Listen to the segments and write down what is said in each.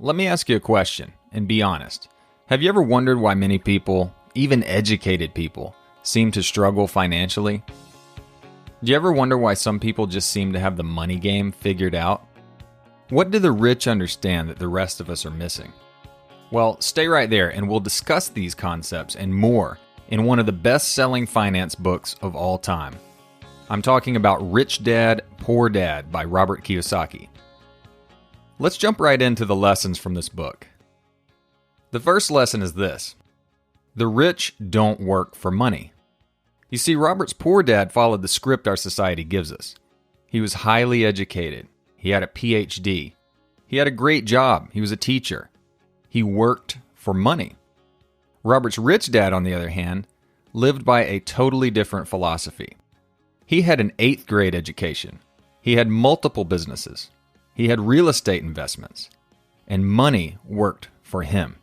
let me ask you a question, and be honest. Have you ever wondered why many people, even educated people, seem to struggle financially? Do you ever wonder why some people just seem to have the money game figured out? What do the rich understand that the rest of us are missing? Well, stay right there and we'll discuss these concepts and more in one of the best-selling finance books of all time. I'm talking about Rich Dad, Poor Dad by Robert Kiyosaki. Let's jump right into the lessons from this book. The first lesson is this: the rich don't work for money. You see, Robert's poor dad followed the script our society gives us. He was highly educated. He had a PhD. He had a great job. He was a teacher. He worked for money. Robert's rich dad, on the other hand, lived by a totally different philosophy. He had an 8th grade education. He had multiple businesses. He had real estate investments. And money worked for him.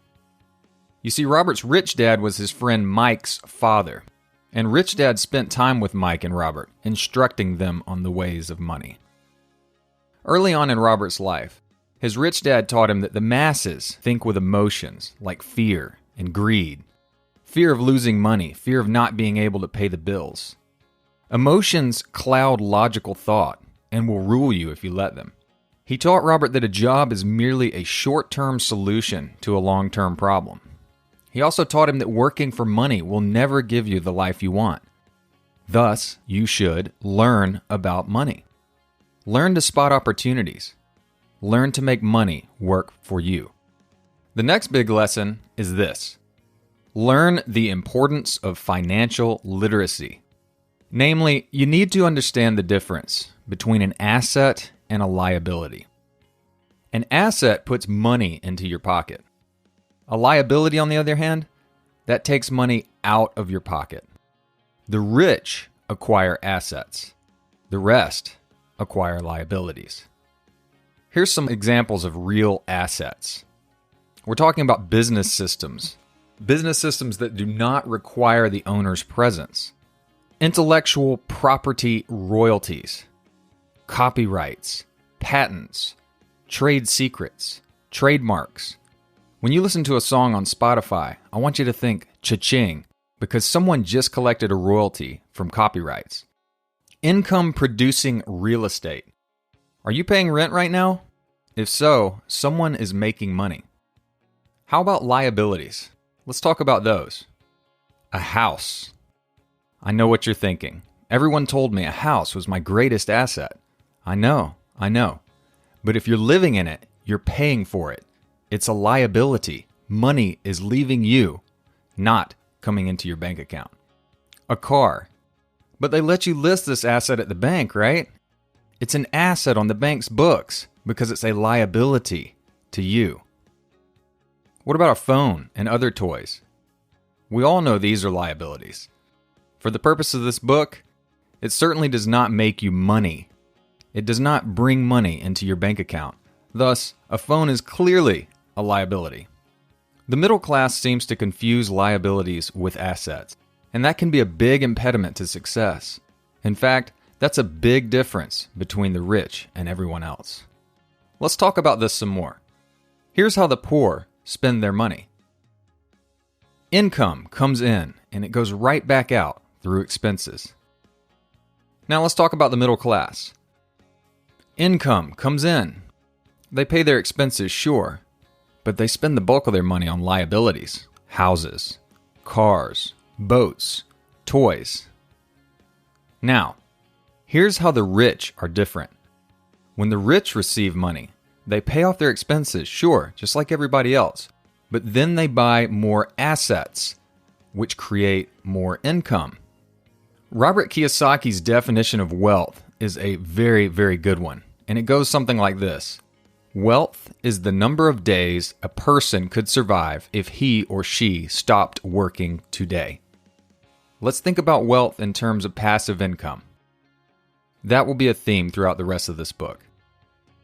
You see, Robert's rich dad was his friend Mike's father. And Rich Dad spent time with Mike and Robert, instructing them on the ways of money. Early on in Robert's life, his rich dad taught him that the masses think with emotions like fear and greed, fear of losing money, fear of not being able to pay the bills. Emotions cloud logical thought and will rule you if you let them. He taught Robert that a job is merely a short-term solution to a long-term problem. He also taught him that working for money will never give you the life you want. Thus, you should learn about money. Learn to spot opportunities. Learn to make money work for you. The next big lesson is this: learn the importance of financial literacy. Namely, you need to understand the difference between an asset and a liability. An asset puts money into your pocket. A liability, on the other hand, that takes money out of your pocket. The rich acquire assets. The rest acquire liabilities. Here's some examples of real assets. We're talking about business systems that do not require the owner's presence. Intellectual property royalties, copyrights, patents, trade secrets, trademarks. When you listen to a song on Spotify, I want you to think cha-ching, because someone just collected a royalty from copyrights. Income-producing real estate. Are you paying rent right now? If so, someone is making money. How about liabilities? Let's talk about those. A house. I know what you're thinking. Everyone told me a house was my greatest asset. I know. But if you're living in it, you're paying for it. It's a liability. Money is leaving you, not coming into your bank account. A car. But they let you list this asset at the bank, right? It's an asset on the bank's books because it's a liability to you. What about a phone and other toys? We all know these are liabilities. For the purpose of this book, it certainly does not make you money. It does not bring money into your bank account. Thus, a phone is clearly a liability. The middle class seems to confuse liabilities with assets, and that can be a big impediment to success. In fact, that's a big difference between the rich and everyone else. Let's talk about this some more. Here's how the poor spend their money. Income comes in and it goes right back out through expenses. Now let's talk about the middle class. Income comes in. They pay their expenses, sure, but they spend the bulk of their money on liabilities, houses, cars, boats, toys. Now, here's how the rich are different. When the rich receive money, they pay off their expenses, sure, just like everybody else, but then they buy more assets, which create more income. Robert Kiyosaki's definition of wealth is a very, very good one, and it goes something like this. Wealth is the number of days a person could survive if he or she stopped working today. Let's think about wealth in terms of passive income. That will be a theme throughout the rest of this book.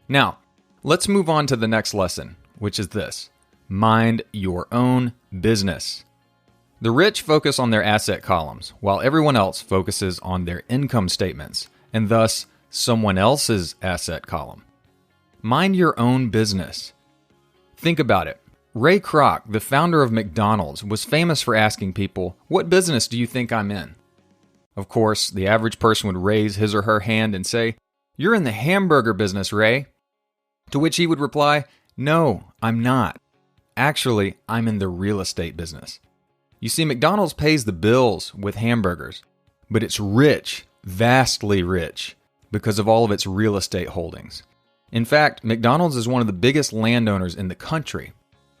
Now, let's move on to the next lesson, which is this: mind your own business. The rich focus on their asset columns, while everyone else focuses on their income statements, and thus someone else's asset column. Mind your own business. Think about it. Ray Kroc, the founder of McDonald's, was famous for asking people, "What business do you think I'm in?" Of course, the average person would raise his or her hand and say, "You're in the hamburger business, Ray." To which he would reply, "No, I'm not. Actually, I'm in the real estate business." You see, McDonald's pays the bills with hamburgers, but it's rich, vastly rich, because of all of its real estate holdings. In fact, McDonald's is one of the biggest landowners in the country.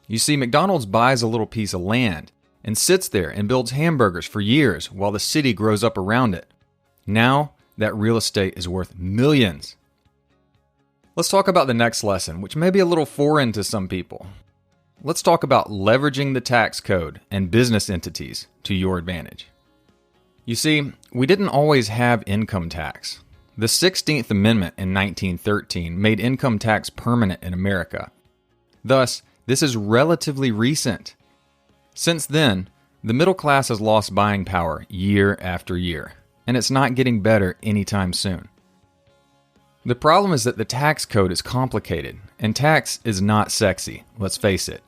You see, McDonald's buys a little piece of land and sits there and builds hamburgers for years while the city grows up around it. Now, that real estate is worth millions. Let's talk about the next lesson, which may be a little foreign to some people. Let's talk about leveraging the tax code and business entities to your advantage. You see, we didn't always have income tax. The 16th Amendment in 1913 made income tax permanent in America. Thus, this is relatively recent. Since then, the middle class has lost buying power year after year, and it's not getting better anytime soon. The problem is that the tax code is complicated, and tax is not sexy, let's face it.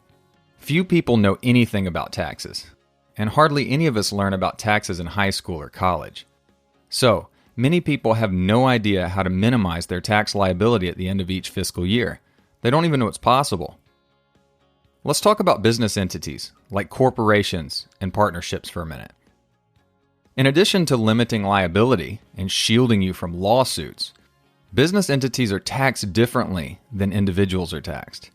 Few people know anything about taxes, and hardly any of us learn about taxes in high school or college. So, many people have no idea how to minimize their tax liability at the end of each fiscal year. They don't even know it's possible. Let's talk about business entities, like corporations and partnerships for a minute. In addition to limiting liability and shielding you from lawsuits, business entities are taxed differently than individuals are taxed.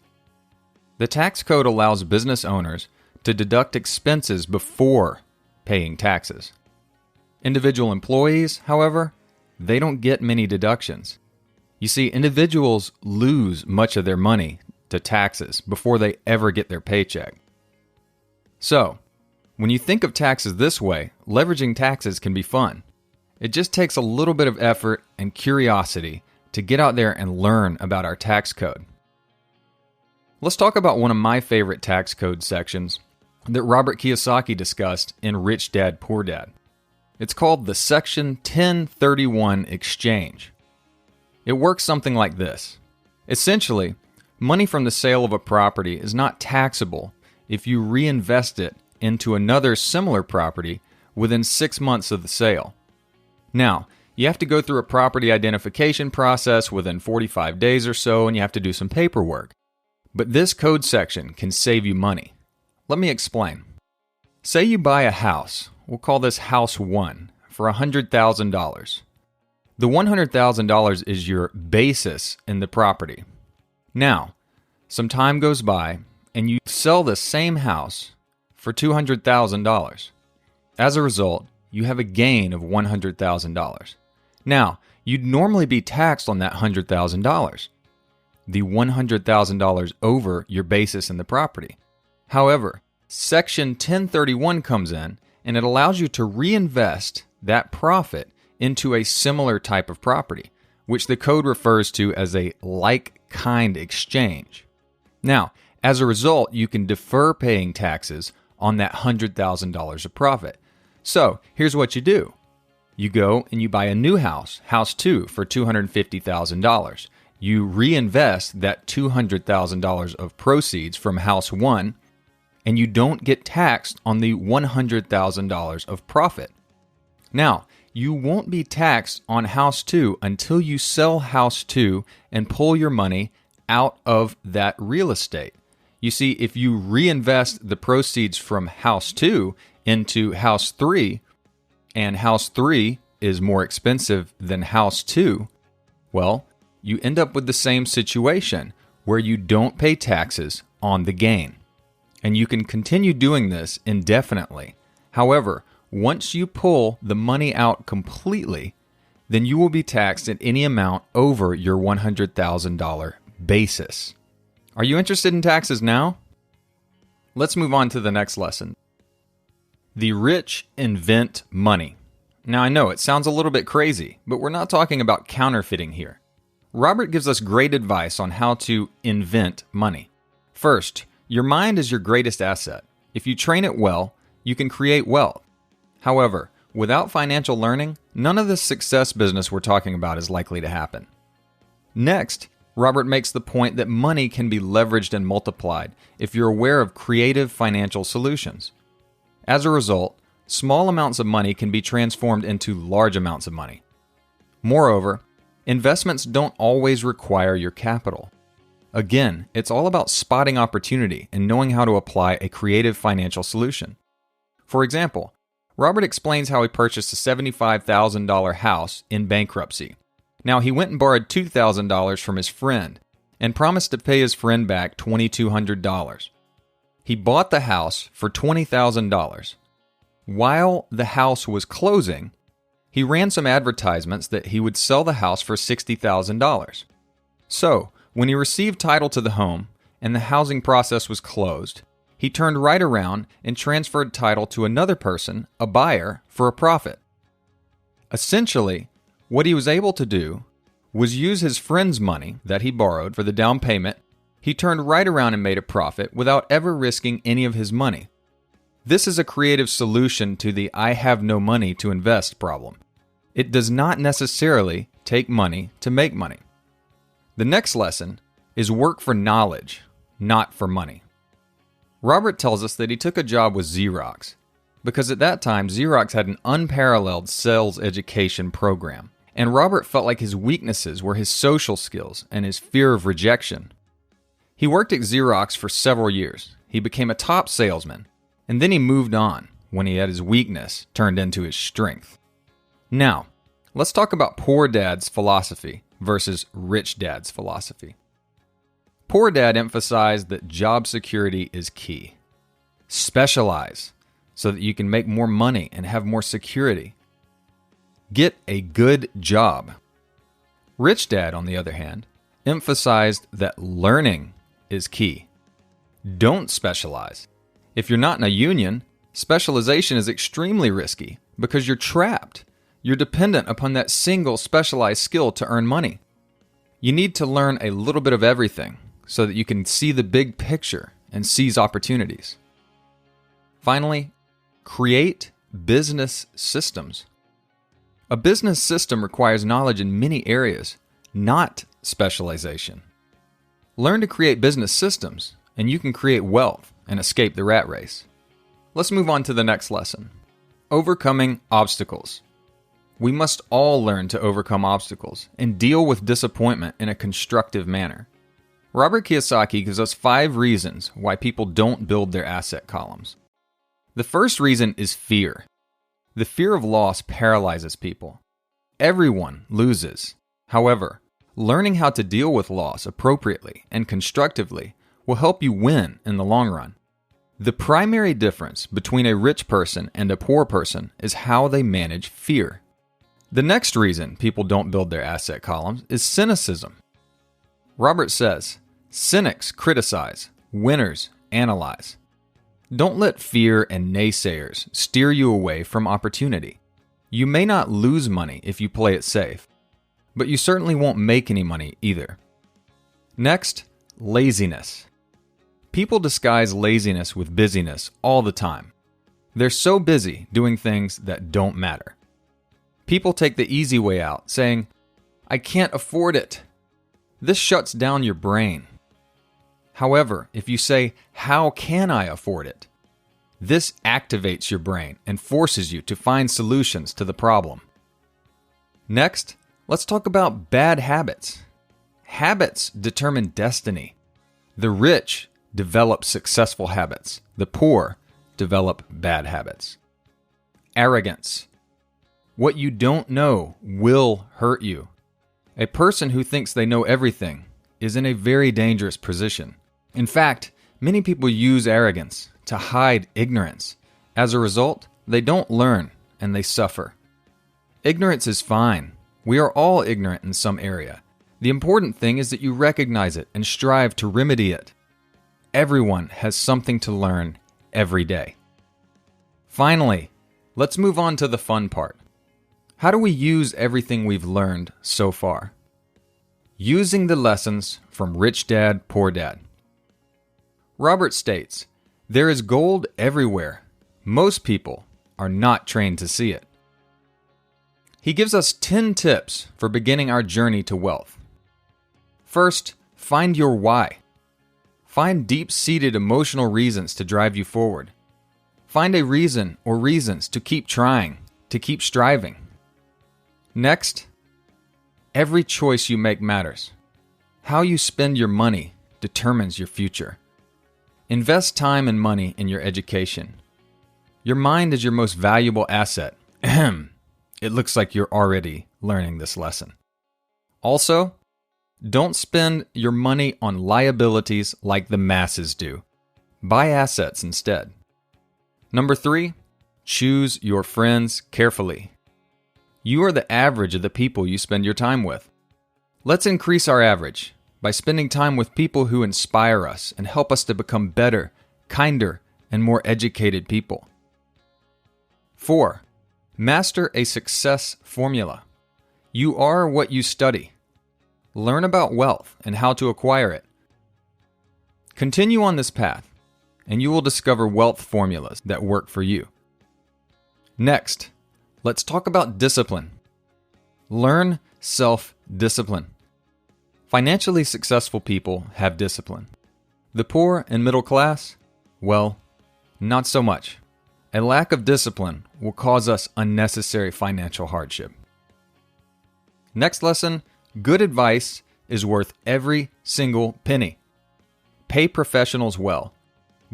The tax code allows business owners to deduct expenses before paying taxes. Individual employees, however, they don't get many deductions. You see, individuals lose much of their money to taxes before they ever get their paycheck. So, when you think of taxes this way, leveraging taxes can be fun. It just takes a little bit of effort and curiosity to get out there and learn about our tax code. Let's talk about one of my favorite tax code sections that Robert Kiyosaki discussed in Rich Dad, Poor Dad. It's called the Section 1031 Exchange. It works something like this. Essentially, money from the sale of a property is not taxable if you reinvest it into another similar property within 6 months of the sale. Now, you have to go through a property identification process within 45 days or so, and you have to do some paperwork. But this code section can save you money. Let me explain. Say you buy a house, we'll call this House 1, for $100,000. The $100,000 is your basis in the property. Now, some time goes by, and you sell the same house for $200,000. As a result, you have a gain of $100,000. Now, you'd normally be taxed on that $100,000, the $100,000 over your basis in the property. However, Section 1031 comes in, and it allows you to reinvest that profit into a similar type of property, which the code refers to as a like-kind exchange. Now, as a result, you can defer paying taxes on that $100,000 of profit. So, here's what you do. You go and you buy a new house, House 2, for $250,000. You reinvest that $200,000 of proceeds from House 1, and you don't get taxed on the $100,000 of profit. Now, you won't be taxed on House 2 until you sell House 2 and pull your money out of that real estate. You see, if you reinvest the proceeds from House 2 into House 3, and House 3 is more expensive than House 2, well, you end up with the same situation where you don't pay taxes on the gain. And you can continue doing this indefinitely. However, once you pull the money out completely, then you will be taxed at any amount over your $100,000 basis. Are you interested in taxes now? Let's move on to the next lesson. The rich invent money. Now I know it sounds a little bit crazy, but we're not talking about counterfeiting here. Robert gives us great advice on how to invent money. First, your mind is your greatest asset. If you train it well, you can create wealth. However, without financial learning, none of the success business we're talking about is likely to happen. Next, Robert makes the point that money can be leveraged and multiplied if you're aware of creative financial solutions. As a result, small amounts of money can be transformed into large amounts of money. Moreover, investments don't always require your capital. Again, it's all about spotting opportunity and knowing how to apply a creative financial solution. For example, Robert explains how he purchased a $75,000 house in bankruptcy. Now, he went and borrowed $2,000 from his friend and promised to pay his friend back $2,200. He bought the house for $20,000. While the house was closing, he ran some advertisements that he would sell the house for $60,000. So, when he received title to the home and the housing process was closed, he turned right around and transferred title to another person, a buyer, for a profit. Essentially, what he was able to do was use his friend's money that he borrowed for the down payment. He turned right around and made a profit without ever risking any of his money. This is a creative solution to the "I have no money to invest" problem. It does not necessarily take money to make money. The next lesson is work for knowledge, not for money. Robert tells us that he took a job with Xerox because at that time Xerox had an unparalleled sales education program, and Robert felt like his weaknesses were his social skills and his fear of rejection. He worked at Xerox for several years. He became a top salesman, and then he moved on when he had his weakness turned into his strength. Now, let's talk about Poor Dad's philosophy versus Rich Dad's philosophy. Poor Dad emphasized that job security is key. Specialize so that you can make more money and have more security. Get a good job. Rich Dad, on the other hand, emphasized that learning is key. Don't specialize. If you're not in a union, specialization is extremely risky because you're trapped. You're dependent upon that single specialized skill to earn money. You need to learn a little bit of everything so that you can see the big picture and seize opportunities. Finally, create business systems. A business system requires knowledge in many areas, not specialization. Learn to create business systems, and you can create wealth and escape the rat race. Let's move on to the next lesson. Overcoming obstacles. We must all learn to overcome obstacles and deal with disappointment in a constructive manner. Robert Kiyosaki gives us 5 reasons why people don't build their asset columns. The first reason is fear. The fear of loss paralyzes people. Everyone loses. However, learning how to deal with loss appropriately and constructively will help you win in the long run. The primary difference between a rich person and a poor person is how they manage fear. The next reason people don't build their asset columns is cynicism. Robert says, cynics criticize, winners analyze. Don't let fear and naysayers steer you away from opportunity. You may not lose money if you play it safe, but you certainly won't make any money either. Next, laziness. People disguise laziness with busyness all the time. They're so busy doing things that don't matter. People take the easy way out, saying, "I can't afford it." This shuts down your brain. However, if you say, "How can I afford it?" this activates your brain and forces you to find solutions to the problem. Next, let's talk about bad habits. Habits determine destiny. The rich develop successful habits. The poor develop bad habits. Arrogance. What you don't know will hurt you. A person who thinks they know everything is in a very dangerous position. In fact, many people use arrogance to hide ignorance. As a result, they don't learn and they suffer. Ignorance is fine. We are all ignorant in some area. The important thing is that you recognize it and strive to remedy it. Everyone has something to learn every day. Finally, let's move on to the fun part. How do we use everything we've learned so far? Using the lessons from Rich Dad, Poor Dad. Robert states, "There is gold everywhere. Most people are not trained to see it." He gives us 10 tips for beginning our journey to wealth. First, find your why. Find deep-seated emotional reasons to drive you forward. Find a reason or reasons to keep trying, to keep striving. Next, every choice you make matters. How you spend your money determines your future. Invest time and money in your education. Your mind is your most valuable asset. It looks like you're already learning this lesson. Also, don't spend your money on liabilities like the masses do. Buy assets instead. Number 3, choose your friends carefully. You are the average of the people you spend your time with. Let's increase our average by spending time with people who inspire us and help us to become better, kinder, and more educated people. 4, master a success formula. You are what you study. Learn about wealth and how to acquire it. Continue on this path, and you will discover wealth formulas that work for you. Next, let's talk about discipline. Learn self-discipline. Financially successful people have discipline. The poor and middle class, well, not so much. A lack of discipline will cause us unnecessary financial hardship. Next lesson, good advice is worth every single penny. Pay professionals well.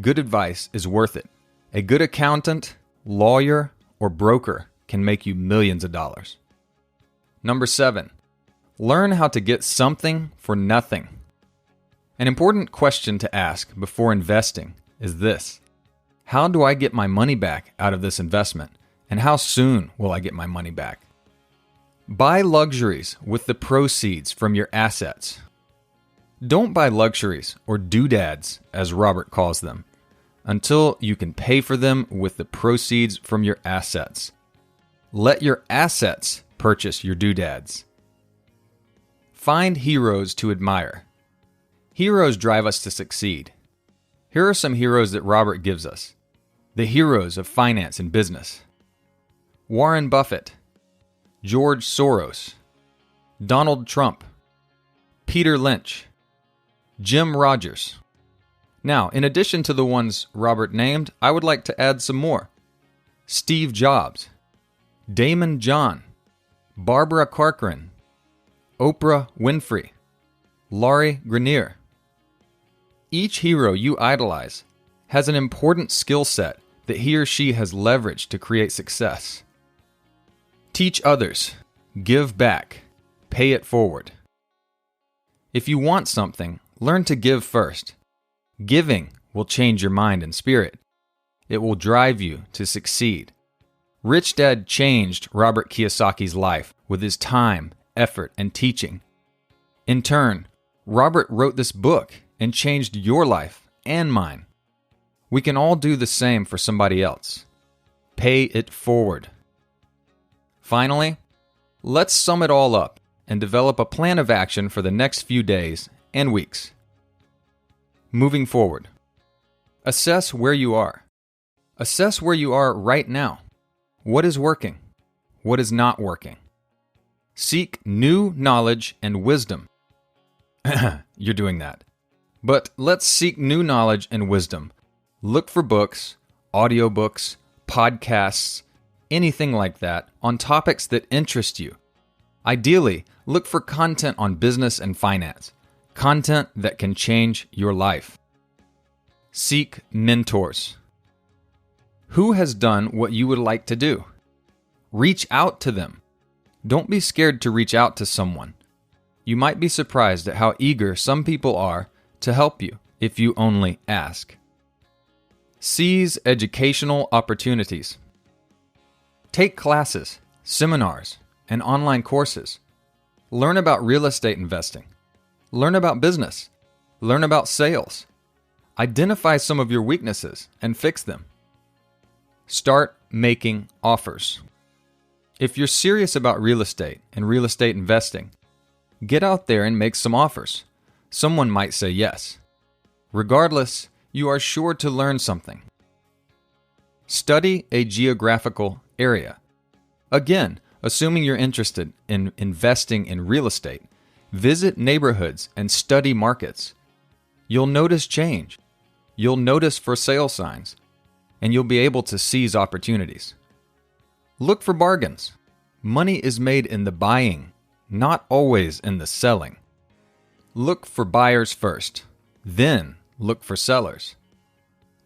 Good advice is worth it. A good accountant, lawyer, or broker can make you millions of dollars. Number 7, learn how to get something for nothing. An important question to ask before investing is this: how do I get my money back out of this investment, and how soon will I get my money back? Buy luxuries with the proceeds from your assets. Don't buy luxuries, or doodads, as Robert calls them, until you can pay for them with the proceeds from your assets. Let your assets purchase your doodads. Find heroes to admire. Heroes drive us to succeed. Here are some heroes that Robert gives us. The heroes of finance and business: Warren Buffett, George Soros, Donald Trump, Peter Lynch, Jim Rogers. Now, in addition to the ones Robert named, I would like to add some more. Steve Jobs, Damon John, Barbara Corcoran, Oprah Winfrey, Laurie Grenier. Each hero you idolize has an important skill set that he or she has leveraged to create success. Teach others, give back, pay it forward. If you want something, learn to give first. Giving will change your mind and spirit. It will drive you to succeed. Rich Dad changed Robert Kiyosaki's life with his time, effort, and teaching. In turn, Robert wrote this book and changed your life and mine. We can all do the same for somebody else. Pay it forward. Finally, let's sum it all up and develop a plan of action for the next few days and weeks. Moving forward, assess where you are. Assess where you are right now. What is working? What is not working? Seek new knowledge and wisdom. You're doing that. But let's seek new knowledge and wisdom. Look for books, audiobooks, podcasts, anything like that on topics that interest you. Ideally, look for content on business and finance, content that can change your life. Seek mentors. Who has done what you would like to do? Reach out to them. Don't be scared to reach out to someone. You might be surprised at how eager some people are to help you if you only ask. Seize educational opportunities. Take classes, seminars, and online courses. Learn about real estate investing. Learn about business. Learn about sales. Identify some of your weaknesses and fix them. Start making offers. If you're serious about real estate and real estate investing, get out there and make some offers. Someone might say yes. Regardless, you are sure to learn something. Study a geographical area. Again, assuming you're interested in investing in real estate, Visit neighborhoods and study markets. You'll notice change. You'll notice for sale signs, and you'll be able to seize opportunities. Look for bargains. Money is made in the buying, not always in the selling. Look for buyers first, then look for sellers.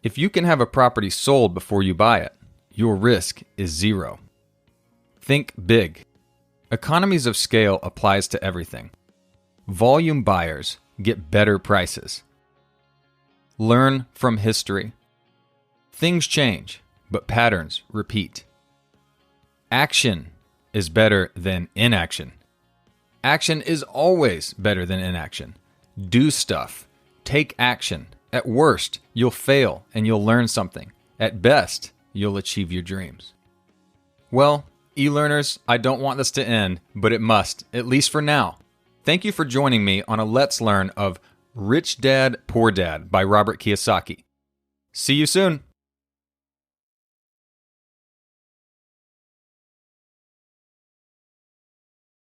If you can have a property sold before you buy it, your risk is zero. Think big. Economies of scale applies to everything. Volume buyers get better prices. Learn from history. Things change, but patterns repeat. Action is better than inaction. Action is always better than inaction. Do stuff. Take action. At worst, you'll fail and you'll learn something. At best, you'll achieve your dreams. Well, e-learners, I don't want this to end, but it must, at least for now. Thank you for joining me on a Let's Learn of Rich Dad, Poor Dad by Robert Kiyosaki. See you soon.